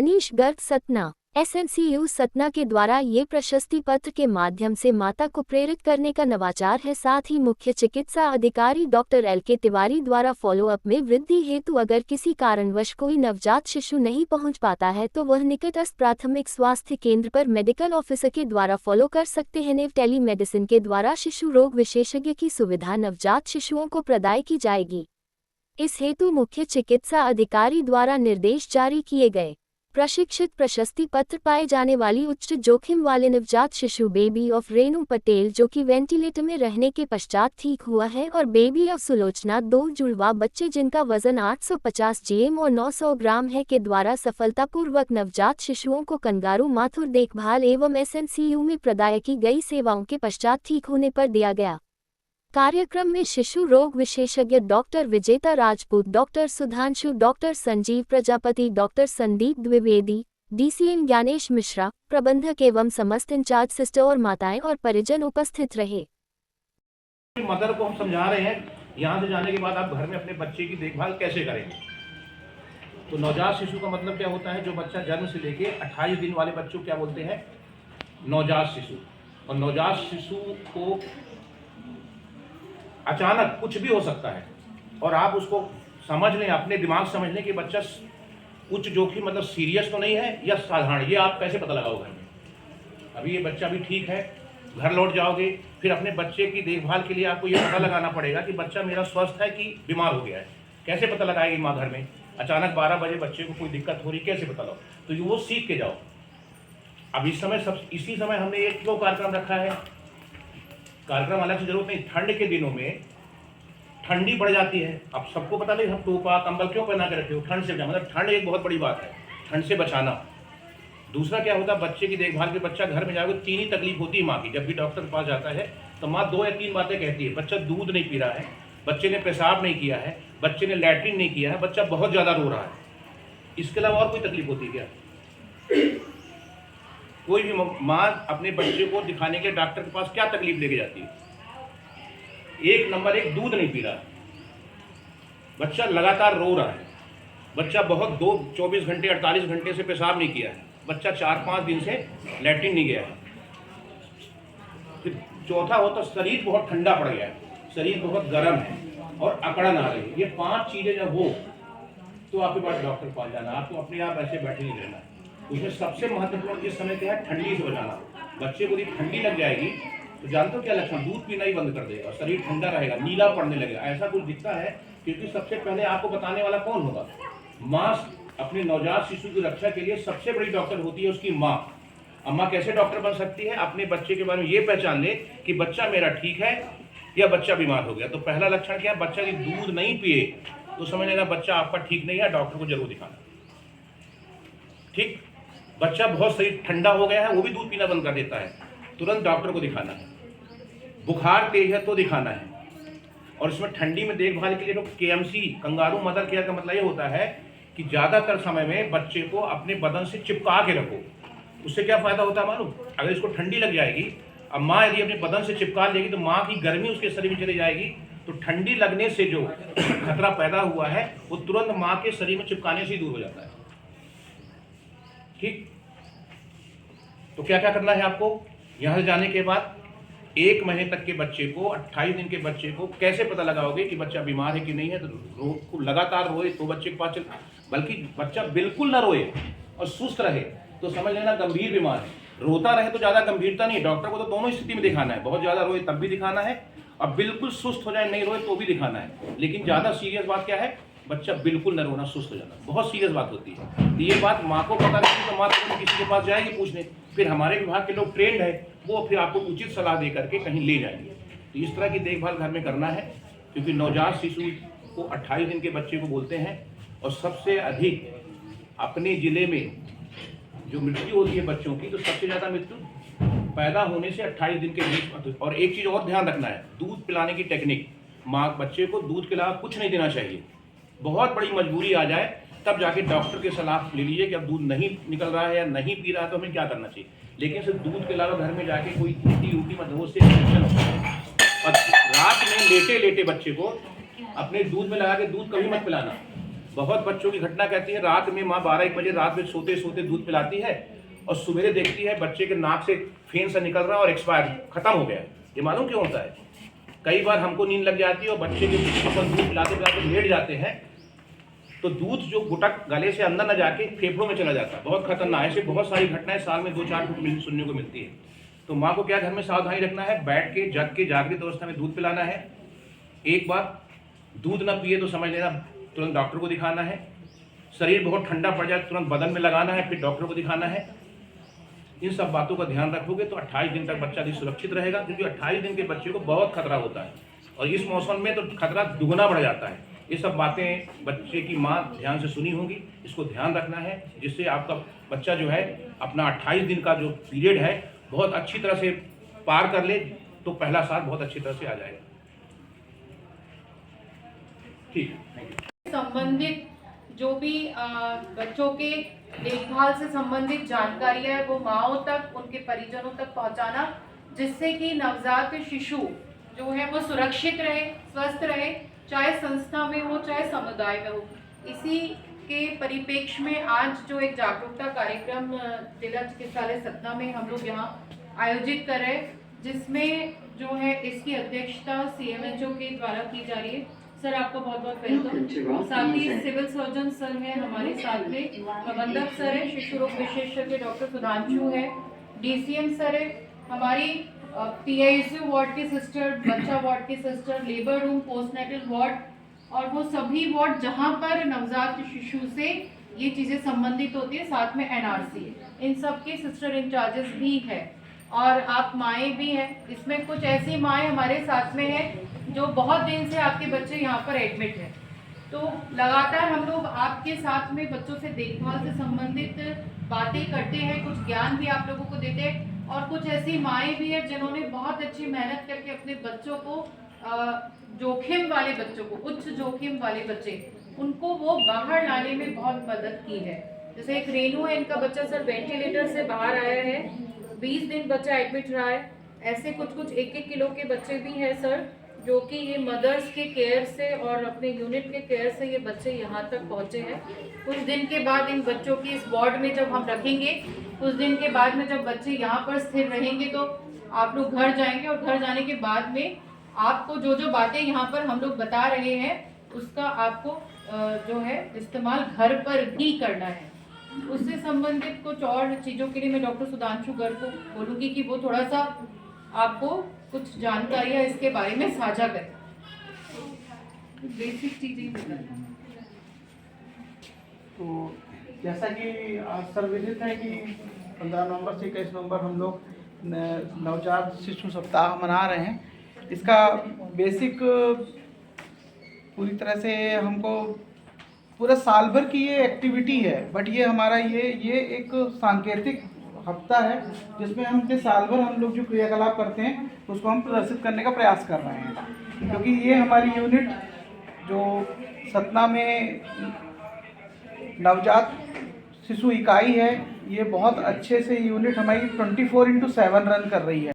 Manish Garg Satna. SNCU Satna के द्वारा ये प्रशस्ति पत्र के माध्यम से माता को प्रेरित करने का नवाचार है। साथ ही मुख्य चिकित्सा अधिकारी डॉक्टर एल.के. तिवारी द्वारा फॉलोअप में वृद्धि हेतु अगर किसी कारणवश कोई नवजात शिशु नहीं पहुंच पाता है तो वह निकटस्थ प्राथमिक स्वास्थ्य केंद्र पर मेडिकल ऑफिसर के द्वारा फॉलो कर सकते हैं। टेली मेडिसिन के द्वारा शिशु रोग विशेषज्ञ की सुविधा नवजात शिशुओं को प्रदान की जाएगी। इस हेतु मुख्य चिकित्सा अधिकारी द्वारा निर्देश जारी किए गए। प्रशिक्षित प्रशस्ति पत्र पाए जाने वाली उच्च जोखिम वाले नवजात शिशु बेबी ऑफ रेनू पटेल जो कि वेंटिलेटर में रहने के पश्चात ठीक हुआ है और बेबी ऑफ सुलोचना 2 जुड़वा बच्चे जिनका वजन 850 GM और 900 ग्राम है के द्वारा सफलतापूर्वक नवजात शिशुओं को कंगारू माथुर देखभाल एवं एसएनसीयू में प्रदान की गई सेवाओं के पश्चात ठीक होने पर दिया गया। कार्यक्रम में शिशु रोग विशेषज्ञ doctor Vijeta Rajput, doctor Sudhanshu, doctor Sanjeev Prajapati, doctor Sandeep Dwivedi, DCM Gyanesh Mishra, प्रबंधक एवं समस्त इंचार्ज सिस्टर और माताएं और परिजन उपस्थित रहे। मदर को हम समझा रहे हैं यहाँ से जाने के बाद आप घर में अपने बच्चे की देखभाल कैसे करेंगे। तो नवजात शिशु का मतलब क्या होता है, जो बच्चा जन्म से लेके 28 दिन वाले बच्चों क्या बोलते हैं, नवजात शिशु। और नवजात शिशु को अचानक कुछ भी हो सकता है और आप उसको समझ लें, अपने दिमाग समझ लें कि बच्चा उच्च जोखिम मतलब सीरियस तो नहीं है या साधारण, ये आप कैसे पता लगाओगे घर में। अभी ये बच्चा भी ठीक है, घर लौट जाओगे, फिर अपने बच्चे की देखभाल के लिए आपको ये पता लगाना पड़ेगा कि बच्चा मेरा स्वस्थ है कि बीमार हो गया है। कैसे पता लगाएगी माँ घर में, अचानक 12 बजे बच्चे को कोई दिक्कत हो रही, कैसे पता लगाओ। तो ये वो सीख के जाओ। अब इसी समय हमने एक क्यों कार्यक्रम रखा है, कार्यक्रम अलग से जरूरत नहीं। ठंड के दिनों में ठंडी बढ़ जाती है, अब सबको पता नहीं, हम टोपा कंबल क्यों पहना के रखे हो, ठंड से बचाना। मतलब ठंड एक बहुत बड़ी बात है, ठंड से बचाना। दूसरा क्या होता है, बच्चे की देखभाल के बच्चा घर में जाओगे 3 ही तकलीफ होती है माँ की। जब भी डॉक्टर के पास जाता है तो माँ 2 या 3 बातें कहती है। बच्चा दूध नहीं पी रहा है, बच्चे ने पेशाब नहीं किया है, बच्चे ने लैट्रिन नहीं किया है, बच्चा बहुत ज़्यादा रो रहा है। इसके अलावा और कोई तकलीफ होती है क्या? कोई भी माँ अपने बच्चे को दिखाने के डॉक्टर के पास क्या तकलीफ लेके जाती है? 1 नंबर 1 दूध नहीं पी रहा, बच्चा लगातार रो रहा है, बच्चा बहुत 24 घंटे 48 घंटे से पेशाब नहीं किया है, बच्चा 4-5 दिन से लैट्रिन नहीं गया है। फिर चौथा होता शरीर बहुत ठंडा पड़ गया है, शरीर बहुत गर्म है और अकड़न आ रही है। ये 5 चीज़ें जब हो तो आपके पास डॉक्टर के पास जाना। आपको अपने आप ऐसे बैठे नहीं रहना। उसमें सबसे महत्वपूर्ण इस समय क्या है, ठंडी से बचाना। बच्चे को यदि ठंडी लग जाएगी तो जानते हो क्या लक्षण, दूध पीना ही बंद कर देगा, शरीर ठंडा रहेगा, नीला पड़ने लगेगा, ऐसा कुछ दिखता है। क्योंकि सबसे पहले आपको बताने वाला कौन होगा, माँ। अपने नवजात शिशु की रक्षा के लिए सबसे बड़ी डॉक्टर होती है उसकी माँ। अम्मा कैसे डॉक्टर बन सकती है, अपने बच्चे के बारे में ये पहचान ले कि बच्चा मेरा ठीक है या बच्चा बीमार हो गया। तो पहला लक्षण क्या है, बच्चा यदि दूध नहीं पिए तो समझ लेना बच्चा आपका ठीक नहीं है, डॉक्टर को जरूर दिखाना। ठीक, बच्चा बहुत शरीर ठंडा हो गया है, वो भी दूध पीना बंद कर देता है, तुरंत डॉक्टर को दिखाना है। बुखार तेज है तो दिखाना है। और इसमें ठंडी में देखभाल के लिए तो KMC कंगारू मदर केयर का मतलब ये होता है कि ज़्यादातर समय में बच्चे को अपने बदन से चिपका के रखो। उससे क्या फ़ायदा होता है मालूम, अगर इसको ठंडी लग जाएगी, अब माँ यदि अपने बदन से चिपका लेगी तो माँ की गर्मी उसके शरीर में चली जाएगी, तो ठंडी लगने से जो खतरा पैदा हुआ है वो तुरंत माँ के शरीर में चिपकाने से ही दूर हो जाता है। ठीक, तो क्या क्या करना है आपको, यहाँ से जाने के बाद 1 महीने तक के बच्चे को, 28 दिन के बच्चे को कैसे पता लगाओगे कि बच्चा बीमार है कि नहीं है। तो लगातार रोए तो बच्चे के पास चल, बल्कि बच्चा बिल्कुल ना रोए और सुस्त रहे तो समझ लेना गंभीर बीमार है। रोता रहे तो ज़्यादा गंभीरता नहीं, डॉक्टर को तो दोनों स्थिति में दिखाना है। बहुत ज़्यादा रोए तब भी दिखाना है और बिल्कुल सुस्त हो जाए नहीं रोए तो भी दिखाना है। लेकिन ज़्यादा सीरियस बात क्या है, बच्चा बिल्कुल न रोना, सुस्त हो जाना, बहुत सीरियस बात होती है। तो ये बात माँ को पता नहीं तो माँ तो किसी के पास जाएगी पूछने, फिर हमारे विभाग के लोग ट्रेंड है, वो फिर आपको उचित सलाह दे करके कहीं ले जाएंगे। तो इस तरह की देखभाल घर में करना है, क्योंकि नवजात शिशु को 28 दिन के बच्चे को बोलते हैं। और सबसे अधिक अपने ज़िले में जो मृत्यु होती है बच्चों की, तो सबसे ज़्यादा मृत्यु पैदा होने से 28 दिन के बीच। और एक चीज़ और ध्यान रखना है, दूध पिलाने की टेक्निक। माँ बच्चे को दूध के अलावा कुछ नहीं देना चाहिए। बहुत बड़ी मजबूरी आ जाए तब जाके डॉक्टर की सलाह ले लीजिए कि अब दूध नहीं निकल रहा है या नहीं पी रहा है तो हमें क्या करना चाहिए। लेकिन सिर्फ दूध के अलावा घर में जाके कोई उल्टी मतलब उससे इन्फेक्शन होता है। और रात में लेटे लेटे बच्चे को अपने दूध में लगा के दूध कभी मत पिलाना। बहुत बच्चों की घटना कहती है, रात में माँ 12-1 बजे रात में सोते सोते दूध पिलाती है और सवेरे देखती है बच्चे के नाक से फेन सा निकल रहा है और एक्सपायर खत्म हो गया। ये मालूम क्यों होता है? कई बार हमको नींद लग जाती है और बच्चे के अपन दूध पिलाते पिलाते लेट जाते हैं, तो दूध जो गुटक गले से अंदर न जाके फेफड़ों में चला जाता है। बहुत खतरनाक है। ऐसे बहुत सारी घटनाएं साल में 2-4 सुनने को मिलती है। तो माँ को क्या घर में सावधानी रखना है, बैठ के जग के जागृत अवस्था में दूध पिलाना है। एक बार दूध ना पिए तो समझ लेना तुरंत डॉक्टर को दिखाना है। शरीर बहुत ठंडा पड़ जाए तुरंत बदन में लगाना है, फिर डॉक्टर को दिखाना है। इन सब बातों का ध्यान रखोगे तो 28 दिन तक बच्चा भी सुरक्षित रहेगा, क्योंकि 28 दिन के बच्चे को बहुत खतरा होता है और इस मौसम में तो खतरा दुगना बढ़ जाता है। ये सब बातें बच्चे की माँ ध्यान से सुनी होंगी, इसको ध्यान रखना है, जिससे आपका बच्चा जो है अपना 28 दिन का जो पीरियड है बहुत अच्छी तरह से पार कर ले, तो पहला साल बहुत अच्छी तरह से आ जाएगा। ठीक है। संबंधित जो भी बच्चों के देखभाल से संबंधित जानकारियां है वो माँओं तक, उनके परिजनों तक पहुंचाना, जिससे कि नवजात शिशु जो है वो सुरक्षित रहे, स्वस्थ रहे, चाहे संस्था में हो चाहे समुदाय में हो। इसी के परिप्रेक्ष्य में आज जो एक जागरूकता कार्यक्रम जिला चिकित्सालय सतना में हम लोग यहाँ आयोजित कर रहे हैं, जिसमें जो है इसकी अध्यक्षता CMHO के द्वारा की जा रही है। सर आपका बहुत बहुत वेलकम। साथ ही सिविल सर्जन सर हैं हमारे साथ में, प्रबंधक सर है, शिशु रोग विशेषज्ञ डॉक्टर सुधांशु है, DCM सर है, हमारी PICU वार्ड की सिस्टर, बच्चा वार्ड की sister, labour room, postnatal ward और वो सभी वार्ड जहाँ पर नवजात शिशु से ये चीज़ें संबंधित होती है, साथ में NRC, इन सब के सिस्टर इंचार्जेस भी है और आप माएँ भी हैं। इसमें कुछ ऐसी माएँ हमारे साथ में हैं जो बहुत दिन से आपके बच्चे यहाँ पर एडमिट हैं, तो लगातार हम लोग आपके साथ में बच्चों से देखभाल से संबंधित बातें करते हैं, कुछ ज्ञान भी आप लोगों को देते हैं और कुछ ऐसी माएँ भी हैं जिन्होंने बहुत अच्छी मेहनत करके अपने बच्चों को जोखिम वाले बच्चों को, उच्च जोखिम वाले बच्चे, उनको वो बाहर लाने में बहुत मदद की है। जैसे एक रेनू है, इनका बच्चा सर वेंटिलेटर से बाहर आया है, 20 दिन बच्चा एडमिट रहा है। ऐसे कुछ 1-1 किलो के बच्चे भी हैं सर, जो कि ये मदर्स के केयर से और अपने यूनिट के केयर से ये बच्चे यहाँ तक पहुँचे हैं। कुछ दिन के बाद इन बच्चों की इस वार्ड में जब हम रखेंगे, कुछ दिन के बाद में जब बच्चे यहाँ पर स्थिर रहेंगे तो आप लोग घर जाएंगे और घर जाने के बाद में आपको जो जो बातें यहाँ पर हम लोग बता रहे हैं उसका आपको जो है इस्तेमाल घर पर भी करना है। उससे संबंधित कुछ और चीज़ों के लिए मैं डॉक्टर सुधांशु गर्ग को बोलूँगी कि वो थोड़ा सा आपको कुछ जानकारियाँ इसके बारे में साझा करें। बेसिक चीज़ें बताएं। तो जैसा कि सर विदित है कि 15 नवंबर से 21 नवंबर हम लोग नवजात शिशु सप्ताह मना रहे हैं। इसका बेसिक पूरी तरह से हमको पूरा साल भर की ये एक्टिविटी है, बट ये हमारा ये एक सांकेतिक हफ्ता है जिसमें हम साल भर हम लोग जो क्रियाकलाप करते हैं उसको हम प्रदर्शित करने का प्रयास कर रहे हैं, क्योंकि ये हमारी यूनिट जो सतना में नवजात शिशु इकाई है, ये बहुत अच्छे से यूनिट हमारी 24/7 रन कर रही है।